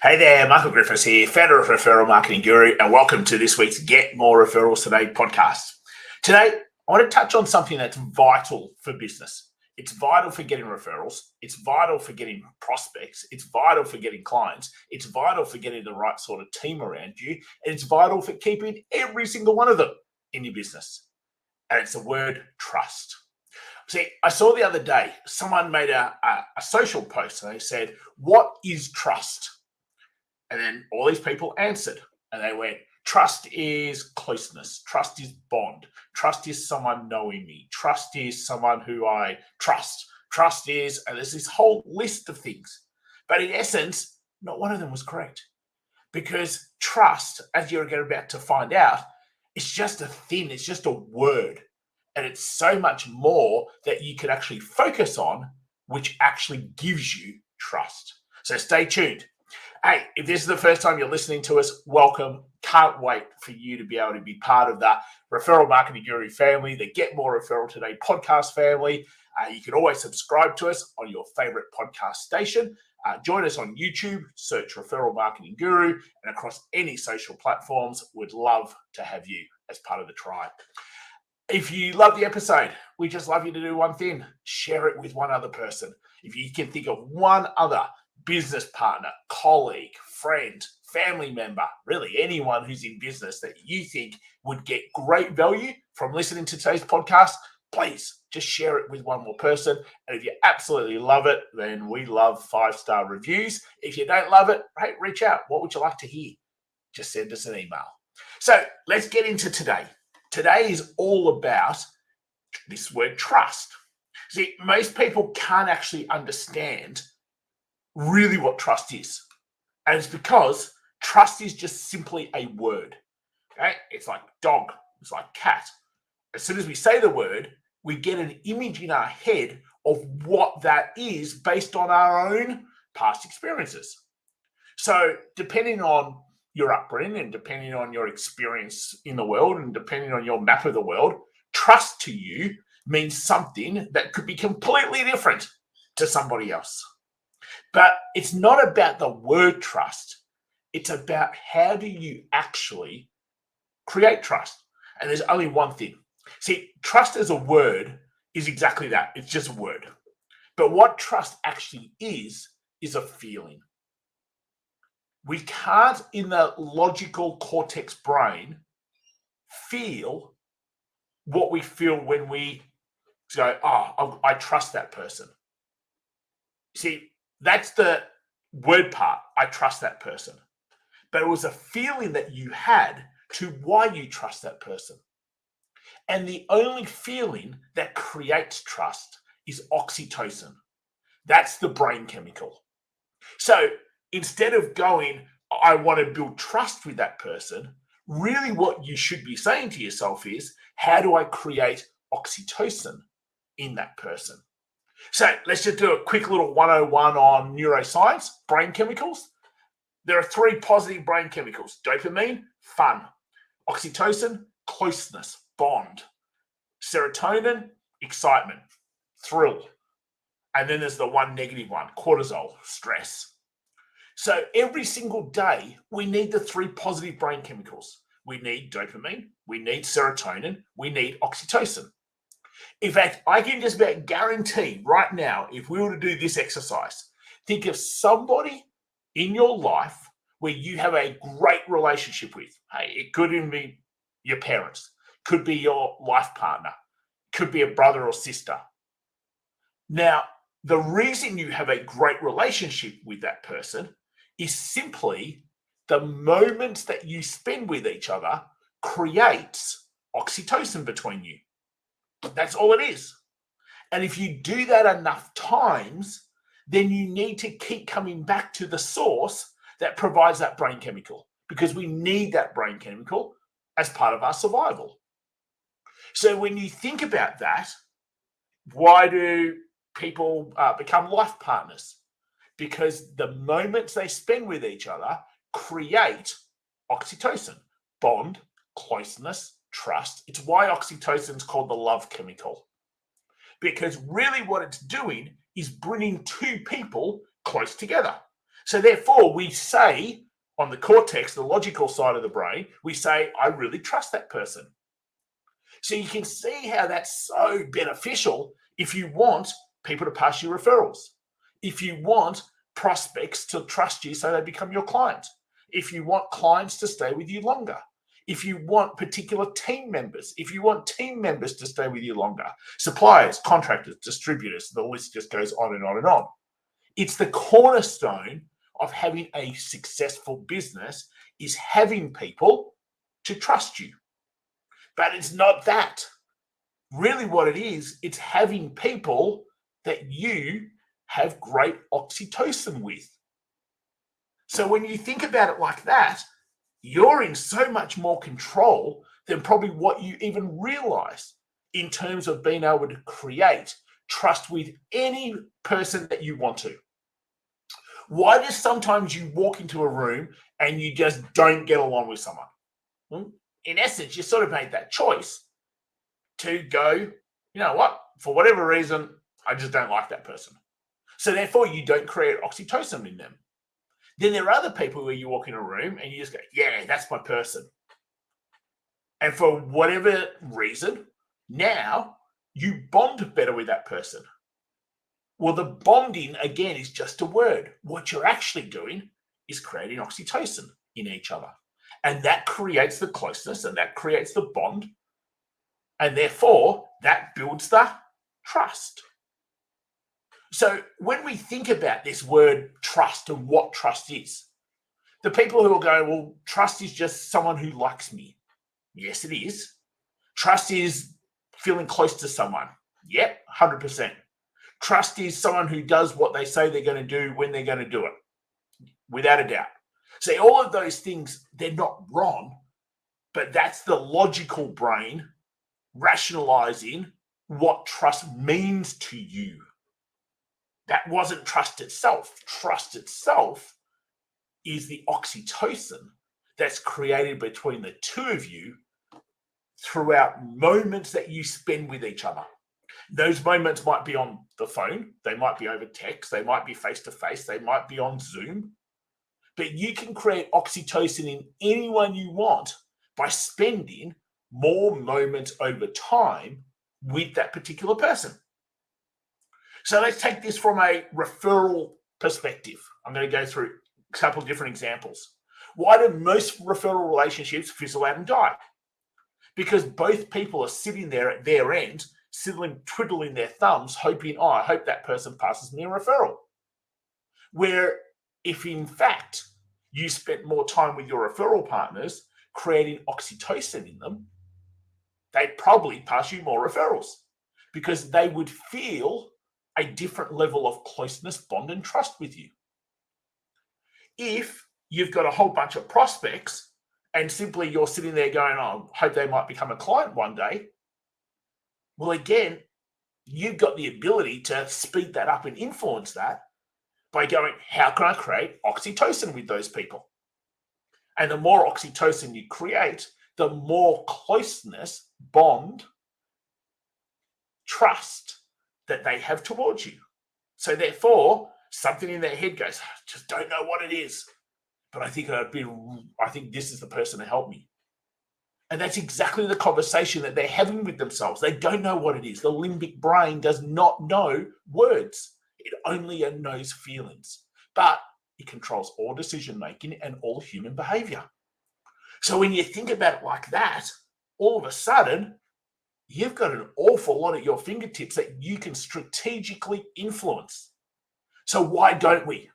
Hey there, Michael Griffiths here, founder of Referral Marketing Guru, and welcome to this week's Get More Referrals Today podcast. Today, I want to touch on something that's vital for business. It's vital for getting referrals. It's vital for getting prospects. It's vital for getting clients. It's vital for getting the right sort of team around you. And it's vital for keeping every single one of them in your business. And it's the word trust. See, I saw the other day, someone made a social post and they said, "What is trust?" And then all these people answered and they went, "Trust is closeness. Trust is bond. Trust is someone knowing me. Trust is someone who I trust. Trust is," and there's this whole list of things. But in essence, not one of them was correct. Because trust, as you're about to find out, it's just it's just a word. And it's so much more that you can actually focus on, which actually gives you trust. So stay tuned. Hey, if this is the first time you're listening to us, welcome. Can't wait for you to be able to be part of that Referral Marketing Guru family, the Get More Referral Today podcast family. You can always subscribe to us on your favorite podcast station. Join us on YouTube, search Referral Marketing Guru, and across any social platforms. We'd love to have you as part of the tribe. If you love the episode, we just love you to do one thing: share it with one other person. If you can think of one other business partner, colleague, friend, family member, really anyone who's in business that you think would get great value from listening to today's podcast, please just share it with one more person. And if you absolutely love it, then we love 5-star reviews. If you don't love it, hey, reach out. What would you like to hear? Just send us an email. So let's get into today. Today is all about this word trust. See, most people can't actually understand really what trust is. And it's because trust is just simply a word. Okay? It's like dog, it's like cat. As soon as we say the word, we get an image in our head of what that is based on our own past experiences. So depending on your upbringing and depending on your experience in the world and depending on your map of the world, trust to you means something that could be completely different to somebody else. But it's not about the word trust. It's about how do you actually create trust. And there's only one thing. See, trust as a word is exactly that. It's just a word. But what trust actually is a feeling. We can't, in the logical cortex brain, feel what we feel when we go, "Oh, I trust that person." See, that's the word part. I trust that person. But it was a feeling that you had to why you trust that person. And the only feeling that creates trust is oxytocin. That's the brain chemical. So instead of going, "I want to build trust with that person," really what you should be saying to yourself is, how do I create oxytocin in that person? So let's just do a quick little 101 on neuroscience, brain chemicals. There are 3 positive brain chemicals: dopamine, fun; oxytocin, closeness, bond; serotonin, excitement, thrill. And then there's the one negative one, cortisol, stress. So every single day, we need the 3 positive brain chemicals. We need dopamine, we need serotonin, we need oxytocin. In fact, I can just about guarantee right now, if we were to do this exercise, think of somebody in your life where you have a great relationship with. Hey, it could even be your parents, could be your life partner, could be a brother or sister. Now, the reason you have a great relationship with that person is simply the moments that you spend with each other creates oxytocin between you. That's all it is. And if you do that enough times, then you need to keep coming back to the source that provides that brain chemical, because we need that brain chemical as part of our survival. So when you think about that, why do people become life partners? Because the moments they spend with each other create oxytocin, bond, closeness, trust. It's why oxytocin is called the love chemical. Because really what it's doing is bringing 2 people close together. So therefore, we say on the cortex, the logical side of the brain, we say, I really trust that person. So you can see how that's so beneficial if you want people to pass you referrals, if you want prospects to trust you so they become your client, if you want clients to stay with you longer, if you want particular team members, if you want team members to stay with you longer, suppliers, contractors, distributors, the list just goes on and on and on. It's the cornerstone of having a successful business is having people to trust you. But it's not that. Really what it is, it's having people that you have great oxytocin with. So when you think about it like that, you're in so much more control than probably what you even realize in terms of being able to create trust with any person that you want to. Why does sometimes you walk into a room and you just don't get along with someone? Well, in essence, you sort of made that choice to go, you know what, for whatever reason, I just don't like that person. So therefore, you don't create oxytocin in them. Then there are other people where you walk in a room and you just go, yeah, that's my person. And for whatever reason, now you bond better with that person. Well, the bonding, again, is just a word. What you're actually doing is creating oxytocin in each other. And that creates the closeness and that creates the bond. And therefore, that builds the trust. So when we think about this word trust and what trust is, the people who are going, well, trust is just someone who likes me. Yes, it is. Trust is feeling close to someone. Yep, 100%. Trust is someone who does what they say they're going to do when they're going to do it, without a doubt. See, all of those things, they're not wrong, but that's the logical brain rationalizing what trust means to you. That wasn't trust itself. Trust itself is the oxytocin that's created between the two of you throughout moments that you spend with each other. Those moments might be on the phone, they might be over text, they might be face-to-face, they might be on Zoom. But you can create oxytocin in anyone you want by spending more moments over time with that particular person. So let's take this from a referral perspective. I'm going to go through a couple of different examples. Why do most referral relationships fizzle out and die? Because both people are sitting there at their end, twiddling their thumbs, hoping, oh, I hope that person passes me a referral. Where if in fact you spent more time with your referral partners creating oxytocin in them, they'd probably pass you more referrals because they would feel a different level of closeness, bond, and trust with you. If you've got a whole bunch of prospects and simply you're sitting there going, oh, I hope they might become a client one day, well, again, you've got the ability to speed that up and influence that by going, how can I create oxytocin with those people? And the more oxytocin you create, the more closeness, bond, trust that they have towards you. So therefore, something in their head goes, I just don't know what it is, but I think this is the person to help me. And that's exactly the conversation that they're having with themselves. They don't know what it is. The limbic brain does not know words. It only knows feelings, but it controls all decision making and all human behavior. So when you think about it like that, all of a sudden, you've got an awful lot at your fingertips that you can strategically influence. So why don't we?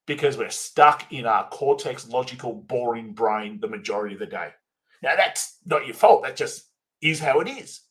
Because we're stuck in our cortex, logical, boring brain the majority of the day. Now, that's not your fault. That just is how it is.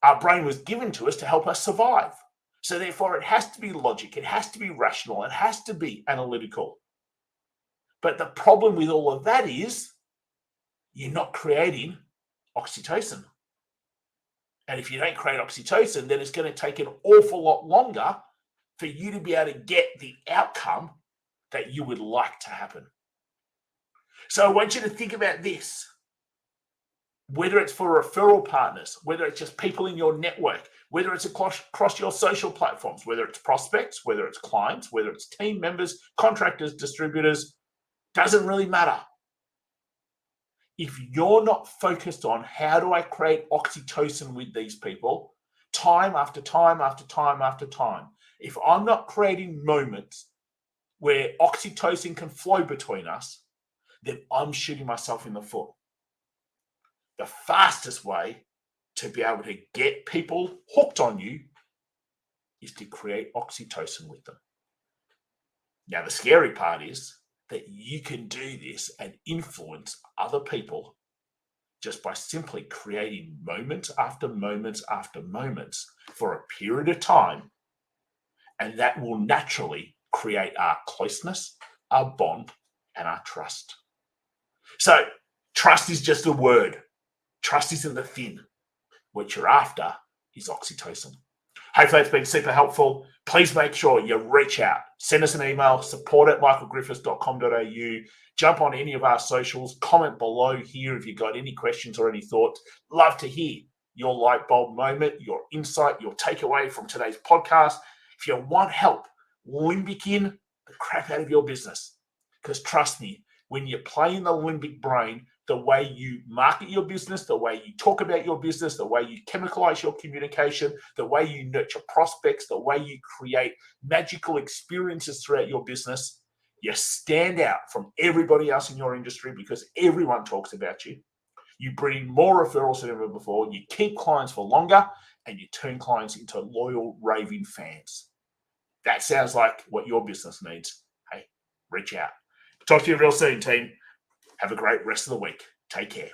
Our brain was given to us to help us survive. So therefore, it has to be logic. It has to be rational. It has to be analytical. But the problem with all of that is you're not creating oxytocin. And if you don't create oxytocin, then it's going to take an awful lot longer for you to be able to get the outcome that you would like to happen. So I want you to think about this. Whether it's for referral partners, whether it's just people in your network, whether it's across your social platforms, whether it's prospects, whether it's clients, whether it's team members, contractors, distributors, doesn't really matter. If you're not focused on how do I create oxytocin with these people, time after time after time after time, if I'm not creating moments where oxytocin can flow between us, then I'm shooting myself in the foot. The fastest way to be able to get people hooked on you is to create oxytocin with them. Now, the scary part is that you can do this and influence other people just by simply creating moments after moments after moments for a period of time. And that will naturally create our closeness, our bond, and our trust. So trust is just a word. Trust isn't the thing. What you're after is oxytocin. Hopefully that's been super helpful. Please make sure you reach out. Send us an email, support@michaelgriffiths.com.au. Jump on any of our socials. Comment below here if you've got any questions or any thoughts. Love to hear your light bulb moment, your insight, your takeaway from today's podcast. If you want help limbicking the crap out of your business, because trust me, when you play in the limbic brain, the way you market your business, the way you talk about your business, the way you chemicalize your communication, the way you nurture prospects, the way you create magical experiences throughout your business, you stand out from everybody else in your industry because everyone talks about you. You bring in more referrals than ever before, you keep clients for longer, and you turn clients into loyal, raving fans. That sounds like what your business needs. Hey, reach out. Talk to you real soon, team. Have a great rest of the week. Take care.